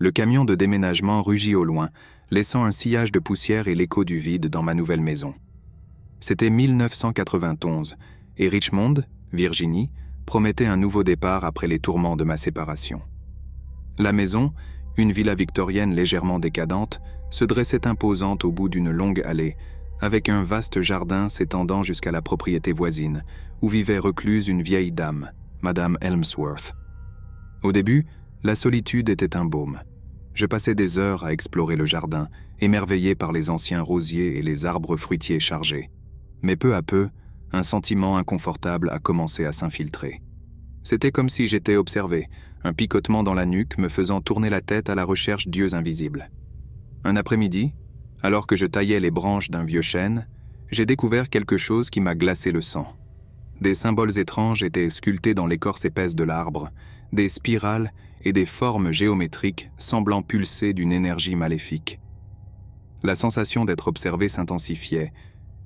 Le camion de déménagement rugit au loin, laissant un sillage de poussière et l'écho du vide dans ma nouvelle maison. C'était 1991, et Richmond, Virginie, promettait un nouveau départ après les tourments de ma séparation. La maison, une villa victorienne légèrement décadente, se dressait imposante au bout d'une longue allée, avec un vaste jardin s'étendant jusqu'à la propriété voisine, où vivait recluse une vieille dame, Madame Elmsworth. Au début, la solitude était un baume. Je passais des heures à explorer le jardin, émerveillé par les anciens rosiers et les arbres fruitiers chargés. Mais peu à peu, un sentiment inconfortable a commencé à s'infiltrer. C'était comme si j'étais observé, un picotement dans la nuque me faisant tourner la tête à la recherche d'yeux invisibles. Un après-midi, alors que je taillais les branches d'un vieux chêne, j'ai découvert quelque chose qui m'a glacé le sang. Des symboles étranges étaient sculptés dans l'écorce épaisse de l'arbre, des spirales et des formes géométriques semblant pulser d'une énergie maléfique. La sensation d'être observé s'intensifiait,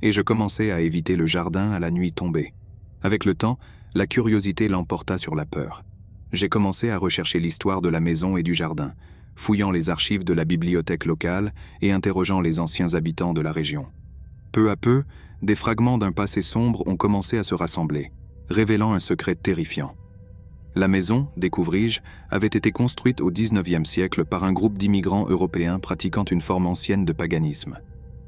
et je commençais à éviter le jardin à la nuit tombée. Avec le temps, la curiosité l'emporta sur la peur. J'ai commencé à rechercher l'histoire de la maison et du jardin, fouillant les archives de la bibliothèque locale et interrogeant les anciens habitants de la région. Peu à peu, des fragments d'un passé sombre ont commencé à se rassembler, révélant un secret terrifiant. La maison, découvris-je, avait été construite au XIXe siècle par un groupe d'immigrants européens pratiquant une forme ancienne de paganisme.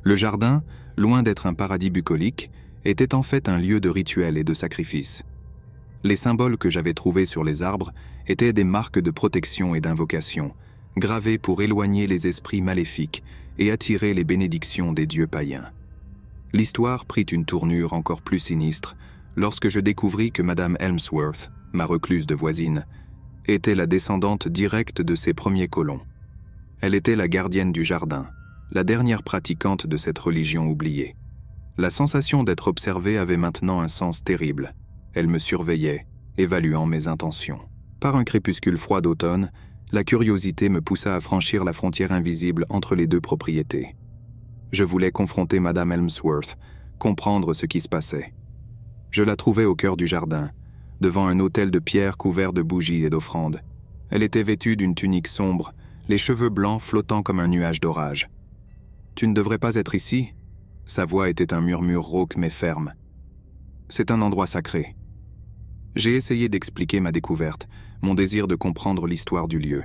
Le jardin, loin d'être un paradis bucolique, était en fait un lieu de rituel et de sacrifice. Les symboles que j'avais trouvés sur les arbres étaient des marques de protection et d'invocation, gravés pour éloigner les esprits maléfiques et attirer les bénédictions des dieux païens. L'histoire prit une tournure encore plus sinistre lorsque je découvris que Madame Elmsworth, ma recluse de voisine, était la descendante directe de ses premiers colons. Elle était la gardienne du jardin, la dernière pratiquante de cette religion oubliée. La sensation d'être observée avait maintenant un sens terrible. Elle me surveillait, évaluant mes intentions. Par un crépuscule froid d'automne, la curiosité me poussa à franchir la frontière invisible entre les deux propriétés. Je voulais confronter Madame Elmsworth, comprendre ce qui se passait. Je la trouvai au cœur du jardin, devant un autel de pierre couvert de bougies et d'offrandes. Elle était vêtue d'une tunique sombre, les cheveux blancs flottant comme un nuage d'orage. « Tu ne devrais pas être ici ?» Sa voix était un murmure rauque mais ferme. « C'est un endroit sacré. » J'ai essayé d'expliquer ma découverte, mon désir de comprendre l'histoire du lieu.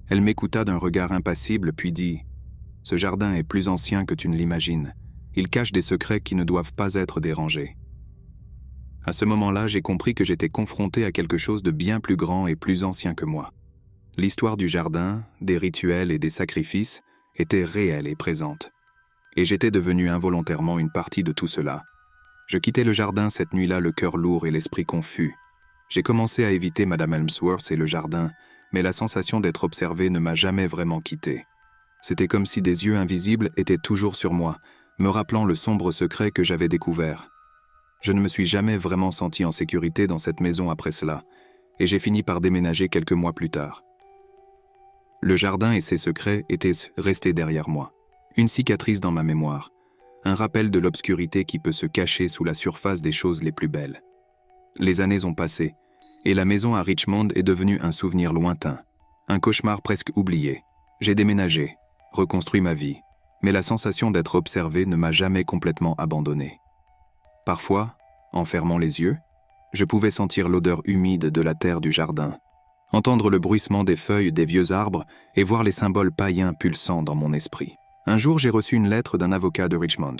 Elle m'écouta d'un regard impassible puis dit « Ce jardin est plus ancien que tu ne l'imagines. Il cache des secrets qui ne doivent pas être dérangés. » À ce moment-là, j'ai compris que j'étais confronté à quelque chose de bien plus grand et plus ancien que moi. L'histoire du jardin, des rituels et des sacrifices était réelle et présente. Et j'étais devenu involontairement une partie de tout cela. Je quittais le jardin cette nuit-là le cœur lourd et l'esprit confus. J'ai commencé à éviter Madame Elmsworth et le jardin, mais la sensation d'être observé ne m'a jamais vraiment quitté. C'était comme si des yeux invisibles étaient toujours sur moi, me rappelant le sombre secret que j'avais découvert. Je ne me suis jamais vraiment senti en sécurité dans cette maison après cela, et j'ai fini par déménager quelques mois plus tard. Le jardin et ses secrets étaient restés derrière moi, une cicatrice dans ma mémoire, un rappel de l'obscurité qui peut se cacher sous la surface des choses les plus belles. Les années ont passé, et la maison à Richmond est devenue un souvenir lointain, un cauchemar presque oublié. J'ai déménagé, reconstruit ma vie, mais la sensation d'être observé ne m'a jamais complètement abandonné. Parfois, en fermant les yeux, je pouvais sentir l'odeur humide de la terre du jardin, entendre le bruissement des feuilles des vieux arbres et voir les symboles païens pulsant dans mon esprit. Un jour, j'ai reçu une lettre d'un avocat de Richmond.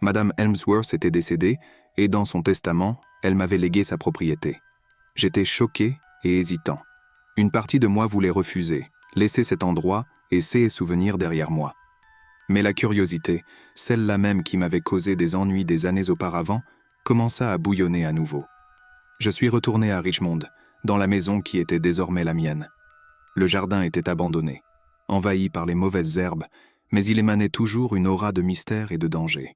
Madame Elmsworth était décédée et dans son testament, elle m'avait légué sa propriété. J'étais choqué et hésitant. Une partie de moi voulait refuser, laisser cet endroit et ses souvenirs derrière moi. Mais la curiosité, celle-là même qui m'avait causé des ennuis des années auparavant, commença à bouillonner à nouveau. Je suis retourné à Richmond, dans la maison qui était désormais la mienne. Le jardin était abandonné, envahi par les mauvaises herbes, mais il émanait toujours une aura de mystère et de danger.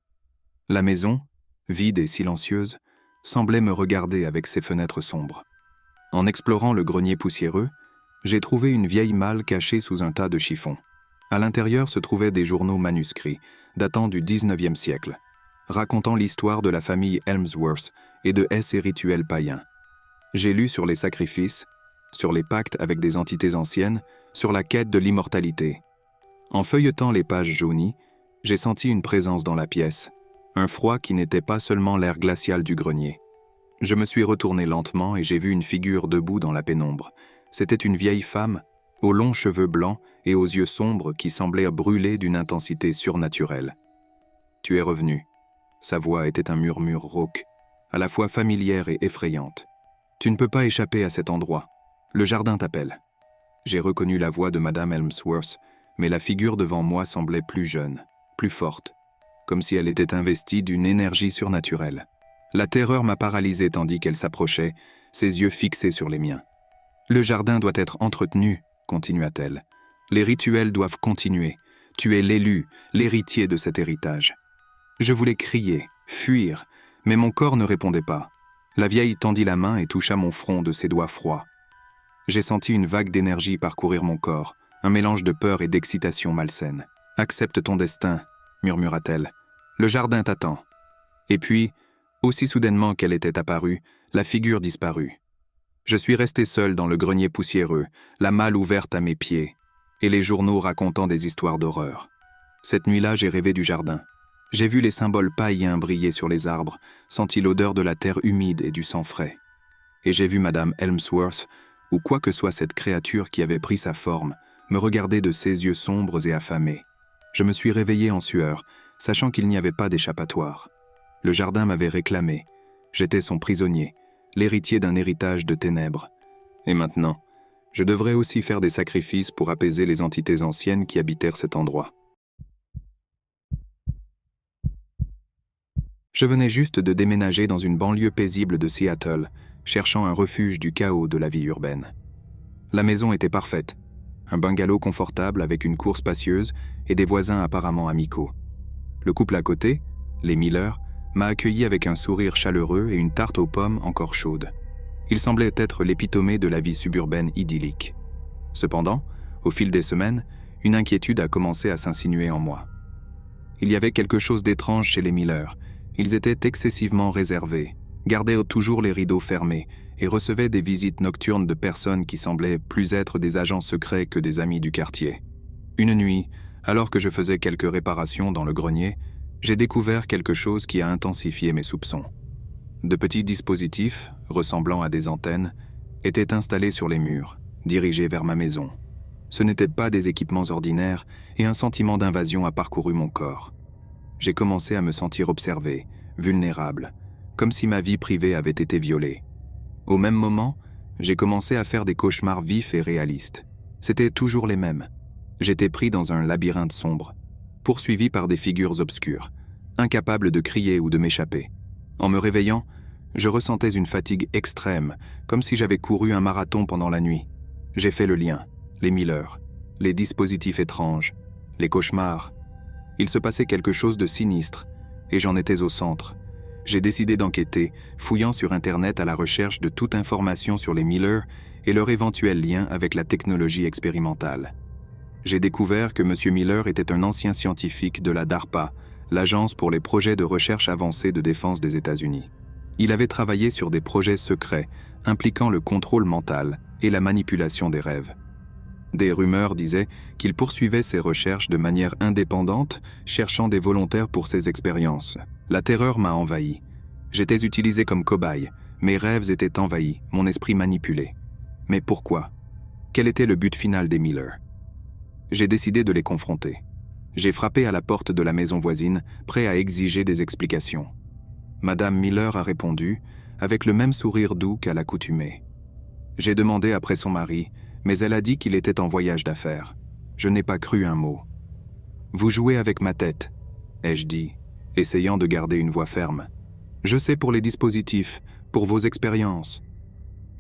La maison, vide et silencieuse, semblait me regarder avec ses fenêtres sombres. En explorant le grenier poussiéreux, j'ai trouvé une vieille malle cachée sous un tas de chiffons. À l'intérieur se trouvaient des journaux manuscrits, datant du XIXe siècle, racontant l'histoire de la famille Elmsworth et de ses rituels païens. J'ai lu sur les sacrifices, sur les pactes avec des entités anciennes, sur la quête de l'immortalité. En feuilletant les pages jaunies, j'ai senti une présence dans la pièce, un froid qui n'était pas seulement l'air glacial du grenier. Je me suis retourné lentement et j'ai vu une figure debout dans la pénombre. C'était une vieille femme, aux longs cheveux blancs et aux yeux sombres qui semblaient brûler d'une intensité surnaturelle. « Tu es revenu. » Sa voix était un murmure rauque, à la fois familière et effrayante. « Tu ne peux pas échapper à cet endroit. Le jardin t'appelle. » J'ai reconnu la voix de Madame Elmsworth, mais la figure devant moi semblait plus jeune, plus forte, comme si elle était investie d'une énergie surnaturelle. La terreur m'a paralysé tandis qu'elle s'approchait, ses yeux fixés sur les miens. « Le jardin doit être entretenu, » continua-t-elle. « Les rituels doivent continuer. Tu es l'élu, l'héritier de cet héritage. » Je voulais crier, fuir, mais mon corps ne répondait pas. La vieille tendit la main et toucha mon front de ses doigts froids. J'ai senti une vague d'énergie parcourir mon corps, un mélange de peur et d'excitation malsaine. « Accepte ton destin, » murmura-t-elle. « Le jardin t'attend. » Et puis, aussi soudainement qu'elle était apparue, la figure disparut. Je suis resté seul dans le grenier poussiéreux, la malle ouverte à mes pieds, et les journaux racontant des histoires d'horreur. Cette nuit-là, j'ai rêvé du jardin. J'ai vu les symboles païens briller sur les arbres, senti l'odeur de la terre humide et du sang frais. Et j'ai vu Madame Elmsworth, ou quoi que soit cette créature qui avait pris sa forme, me regarder de ses yeux sombres et affamés. Je me suis réveillé en sueur, sachant qu'il n'y avait pas d'échappatoire. Le jardin m'avait réclamé. J'étais son prisonnier, l'héritier d'un héritage de ténèbres. Et maintenant, je devrais aussi faire des sacrifices pour apaiser les entités anciennes qui habitèrent cet endroit. Je venais juste de déménager dans une banlieue paisible de Seattle, cherchant un refuge du chaos de la vie urbaine. La maison était parfaite. Un bungalow confortable avec une cour spacieuse et des voisins apparemment amicaux. Le couple à côté, les Miller, m'a accueilli avec un sourire chaleureux et une tarte aux pommes encore chaude. Il semblait être l'épitomée de la vie suburbaine idyllique. Cependant, au fil des semaines, une inquiétude a commencé à s'insinuer en moi. Il y avait quelque chose d'étrange chez les Miller. Ils étaient excessivement réservés, gardaient toujours les rideaux fermés et recevaient des visites nocturnes de personnes qui semblaient plus être des agents secrets que des amis du quartier. Une nuit, alors que je faisais quelques réparations dans le grenier, j'ai découvert quelque chose qui a intensifié mes soupçons. De petits dispositifs, ressemblant à des antennes, étaient installés sur les murs, dirigés vers ma maison. Ce n'étaient pas des équipements ordinaires et un sentiment d'invasion a parcouru mon corps. J'ai commencé à me sentir observé, vulnérable, comme si ma vie privée avait été violée. Au même moment, j'ai commencé à faire des cauchemars vifs et réalistes. C'étaient toujours les mêmes. J'étais pris dans un labyrinthe sombre, poursuivi par des figures obscures, incapable de crier ou de m'échapper. En me réveillant, je ressentais une fatigue extrême, comme si j'avais couru un marathon pendant la nuit. J'ai fait le lien, les Miller, les dispositifs étranges, les cauchemars. Il se passait quelque chose de sinistre, et j'en étais au centre. J'ai décidé d'enquêter, fouillant sur Internet à la recherche de toute information sur les Miller et leur éventuel lien avec la technologie expérimentale. J'ai découvert que M. Miller était un ancien scientifique de la DARPA, l'Agence pour les projets de recherche avancée de défense des États-Unis. Il avait travaillé sur des projets secrets impliquant le contrôle mental et la manipulation des rêves. Des rumeurs disaient qu'il poursuivait ses recherches de manière indépendante, cherchant des volontaires pour ses expériences. La terreur m'a envahi. J'étais utilisé comme cobaye, mes rêves étaient envahis, mon esprit manipulé. Mais pourquoi? Quel était le but final des Miller? J'ai décidé de les confronter. J'ai frappé à la porte de la maison voisine, prêt à exiger des explications. Madame Miller a répondu, avec le même sourire doux qu'à l'accoutumée. J'ai demandé après son mari, mais elle a dit qu'il était en voyage d'affaires. Je n'ai pas cru un mot. « Vous jouez avec ma tête », ai-je dit, essayant de garder une voix ferme. « Je sais pour les dispositifs, pour vos expériences. »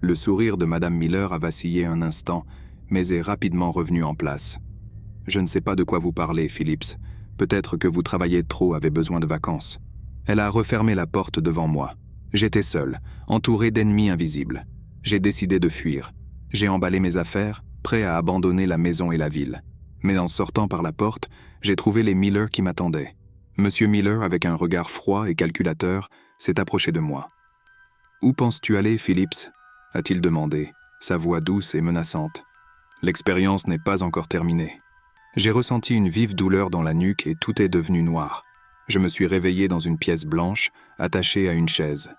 Le sourire de Madame Miller a vacillé un instant, mais est rapidement revenu en place. « Je ne sais pas de quoi vous parlez, Phillips. Peut-être que vous travaillez trop, avez besoin de vacances. » Elle a refermé la porte devant moi. J'étais seul, entouré d'ennemis invisibles. J'ai décidé de fuir. J'ai emballé mes affaires, prêt à abandonner la maison et la ville. Mais en sortant par la porte, j'ai trouvé les Miller qui m'attendaient. Monsieur Miller, avec un regard froid et calculateur, s'est approché de moi. « Où penses-tu aller, Phillips ?» a-t-il demandé. sa voix douce et menaçante. L'expérience n'est pas encore terminée. J'ai ressenti une vive douleur dans la nuque et tout est devenu noir. Je me suis réveillé dans une pièce blanche, attachée à une chaise.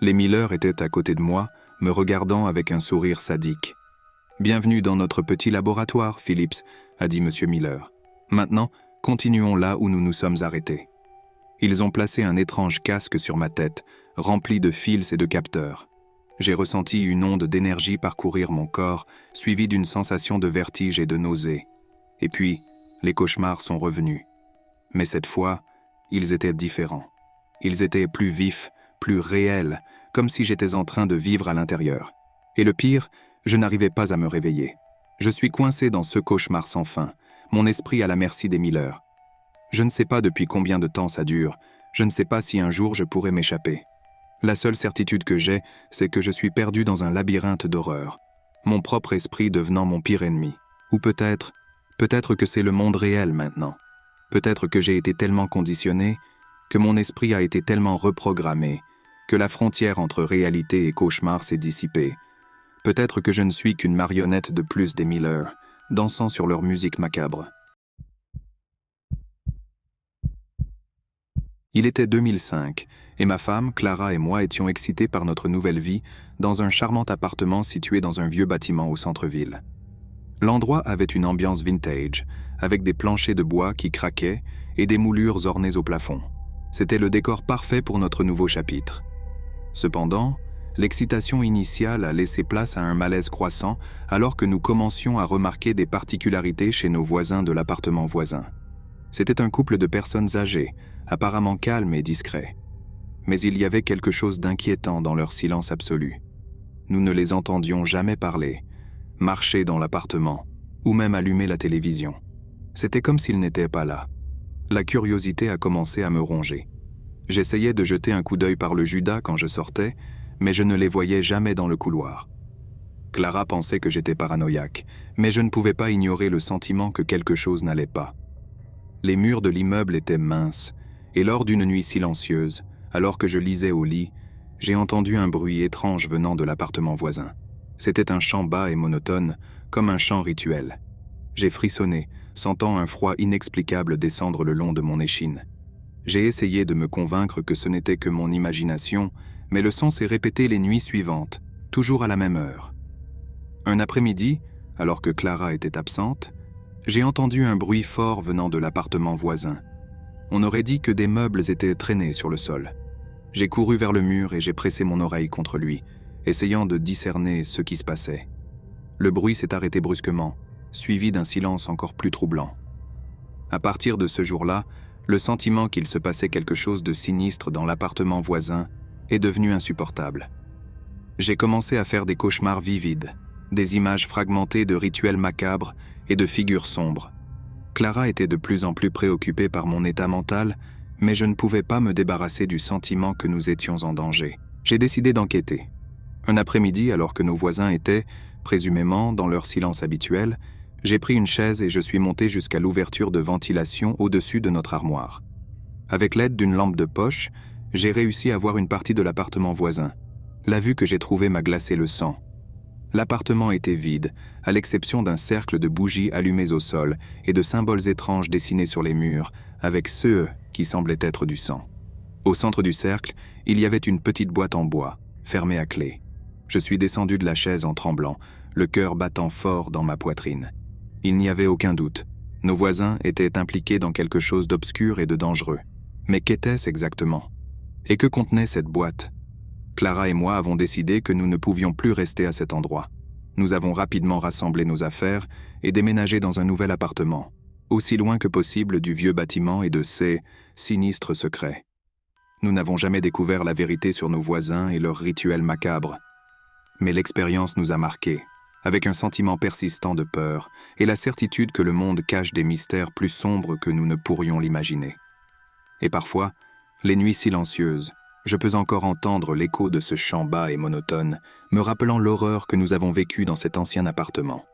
Les Miller étaient à côté de moi, me regardant avec un sourire sadique. « Bienvenue dans notre petit laboratoire, Phillips », a dit M. Miller. « Maintenant, continuons là où nous nous sommes arrêtés. » Ils ont placé un étrange casque sur ma tête, rempli de fils et de capteurs. J'ai ressenti une onde d'énergie parcourir mon corps, suivie d'une sensation de vertige et de nausée. Et puis, les cauchemars sont revenus. Mais cette fois, ils étaient différents. Ils étaient plus vifs, plus réels, comme si j'étais en train de vivre à l'intérieur. Et le pire, je n'arrivais pas à me réveiller. Je suis coincé dans ce cauchemar sans fin, mon esprit à la merci des Miller. Je ne sais pas depuis combien de temps ça dure, je ne sais pas si un jour je pourrai m'échapper. La seule certitude que j'ai, c'est que je suis perdu dans un labyrinthe d'horreur, mon propre esprit devenant mon pire ennemi. Ou peut-être que c'est le monde réel maintenant. Peut-être que j'ai été tellement conditionné, que mon esprit a été tellement reprogrammé, que la frontière entre réalité et cauchemar s'est dissipée. Peut-être que je ne suis qu'une marionnette de plus des Miller, dansant sur leur musique macabre. Il était 2005, et ma femme, Clara et moi étions excités par notre nouvelle vie dans un charmant appartement situé dans un vieux bâtiment au centre-ville. L'endroit avait une ambiance vintage, avec des planchers de bois qui craquaient et des moulures ornées au plafond. C'était le décor parfait pour notre nouveau chapitre. Cependant, l'excitation initiale a laissé place à un malaise croissant alors que nous commencions à remarquer des particularités chez nos voisins de l'appartement voisin. C'était un couple de personnes âgées, apparemment calmes et discrets. Mais il y avait quelque chose d'inquiétant dans leur silence absolu. Nous ne les entendions jamais parler, marcher dans l'appartement, ou même allumer la télévision. C'était comme s'ils n'étaient pas là. La curiosité a commencé à me ronger. J'essayais de jeter un coup d'œil par le Judas quand je sortais, mais je ne les voyais jamais dans le couloir. Clara pensait que j'étais paranoïaque, mais je ne pouvais pas ignorer le sentiment que quelque chose n'allait pas. Les murs de l'immeuble étaient minces, et lors d'une nuit silencieuse, alors que je lisais au lit, j'ai entendu un bruit étrange venant de l'appartement voisin. C'était un chant bas et monotone, comme un chant rituel. J'ai frissonné, sentant un froid inexplicable descendre le long de mon échine. J'ai essayé de me convaincre que ce n'était que mon imagination, mais le son s'est répété les nuits suivantes, toujours à la même heure. Un après-midi, alors que Clara était absente, j'ai entendu un bruit fort venant de l'appartement voisin. On aurait dit que des meubles étaient traînés sur le sol. J'ai couru vers le mur et j'ai pressé mon oreille contre lui, essayant de discerner ce qui se passait. Le bruit s'est arrêté brusquement, suivi d'un silence encore plus troublant. À partir de ce jour-là, le sentiment qu'il se passait quelque chose de sinistre dans l'appartement voisin est devenu insupportable. J'ai commencé à faire des cauchemars vivides, des images fragmentées de rituels macabres et de figures sombres. Clara était de plus en plus préoccupée par mon état mental, mais je ne pouvais pas me débarrasser du sentiment que nous étions en danger. J'ai décidé d'enquêter. Un après-midi, alors que nos voisins étaient, présumément, dans leur silence habituel, j'ai pris une chaise et je suis monté jusqu'à l'ouverture de ventilation au-dessus de notre armoire. Avec l'aide d'une lampe de poche, j'ai réussi à voir une partie de l'appartement voisin. La vue que j'ai trouvée m'a glacé le sang. L'appartement était vide, à l'exception d'un cercle de bougies allumées au sol et de symboles étranges dessinés sur les murs, avec ceux qui semblaient être du sang. Au centre du cercle, il y avait une petite boîte en bois, fermée à clé. Je suis descendu de la chaise en tremblant, le cœur battant fort dans ma poitrine. Il n'y avait aucun doute. Nos voisins étaient impliqués dans quelque chose d'obscur et de dangereux. Mais qu'était-ce exactement? Et que contenait cette boîte? Clara et moi avons décidé que nous ne pouvions plus rester à cet endroit. Nous avons rapidement rassemblé nos affaires et déménagé dans un nouvel appartement, aussi loin que possible du vieux bâtiment et de ses sinistres secrets. Nous n'avons jamais découvert la vérité sur nos voisins et leurs rituels macabres. Mais l'expérience nous a marqués, avec un sentiment persistant de peur et la certitude que le monde cache des mystères plus sombres que nous ne pourrions l'imaginer. Et parfois, les nuits silencieuses, je peux encore entendre l'écho de ce chant bas et monotone, me rappelant l'horreur que nous avons vécue dans cet ancien appartement.